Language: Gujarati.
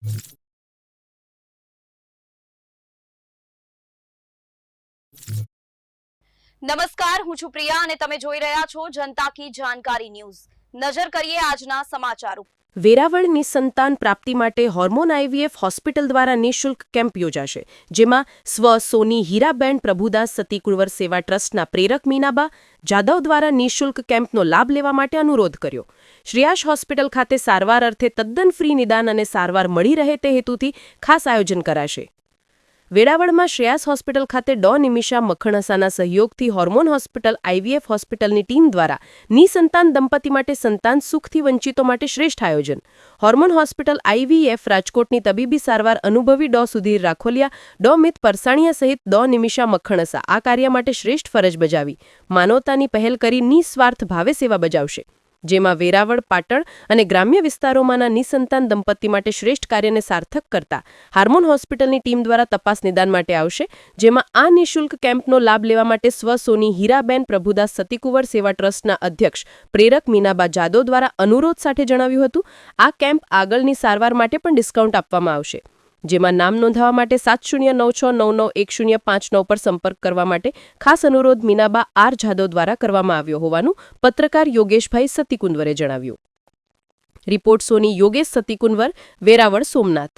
નમસ્કાર, હું છું પ્રિયા અને તમે જોઈ રહ્યા છો જનતા કી જાણકારી ન્યૂઝ। નજર કરીએ આજના સમાચારો। વેરાવળ નિસંતાન પ્રાપ્તિ માટે હોર્મોન આઈવીએફ હોસ્પિટલ દ્વારા નિઃશુલ્ક કેમ્પ યોજાશે, જેમાં સ્વ સોની હીરાબેન પ્રભુદાસ સતીકુંવર સેવા ટ્રસ્ટના પ્રેરક મીનાબા જાદવ દ્વારા નિઃશુલ્ક કેમ્પનો લાભ લેવા માટે અનુરોધ કર્યો। શ્રેયાસ હોસ્પિટલ ખાતે સારવાર અર્થે તદ્દન ફ્રી નિદાન અને સારવાર મળી રહે તે હેતુથી ખાસ આયોજન કરાશે। વેરાવળમાં શ્રેયાસ હોસ્પિટલ ખાતે ડો નિમિષા મખણસાના સહયોગથી હોર્મોન હોસ્પિટલ આઈવીએફ હોસ્પિટલની ટીમ દ્વારા નિસંતાન દંપતી માટે સંતાન સુખથી વંચિતો માટે શ્રેષ્ઠ આયોજન। હોર્મોન હોસ્પિટલ આઈવીએફ રાજકોટની તબીબી સારવાર અનુભવી ડો સુધીર રાખોલિયા, ડો મિત પરસાણીયા સહિત ડો નિમિષા મખણસા આ કાર્ય માટે શ્રેષ્ઠ ફરજ બજાવી માનવતાની પહેલ કરી નિસ્વાર્થ ભાવે સેવા બજાવશે, જેમાં વેરાવળ, પાટણ અને ગ્રામ્ય વિસ્તારોમાંના નિસંતાન દંપતી માટે શ્રેષ્ઠ કાર્યને સાર્થક કરતા હોર્મોન હોસ્પિટલની ટીમ દ્વારા તપાસ નિદાન માટે આવશે, જેમાં આ નિઃશુલ્ક કેમ્પનો લાભ લેવા માટે સ્વ સોની હીરાબેન પ્રભુદાસ સતીકુંવર સેવા ટ્રસ્ટના અધ્યક્ષ પ્રેરક મીનાબા જાદવ દ્વારા અનુરોધ સાથે જણાવ્યું હતું। આ કેમ્પ આગળની સારવાર માટે પણ ડિસ્કાઉન્ટ આપવામાં આવશે, જેમાં નામ નોંધાવવા માટે 7096991059 પર સંપર્ક કરવા માટે ખાસ અનુરોધ મીનાબા આર જાદવ દ્વારા કરવામાં આવ્યો હોવાનું પત્રકાર યોગેશભાઈ સતીકુંવરે જણાવ્યું। રિપોર્ટ સોની યોગેશ સતીકુંવર, વેરાવળ, સોમનાથ।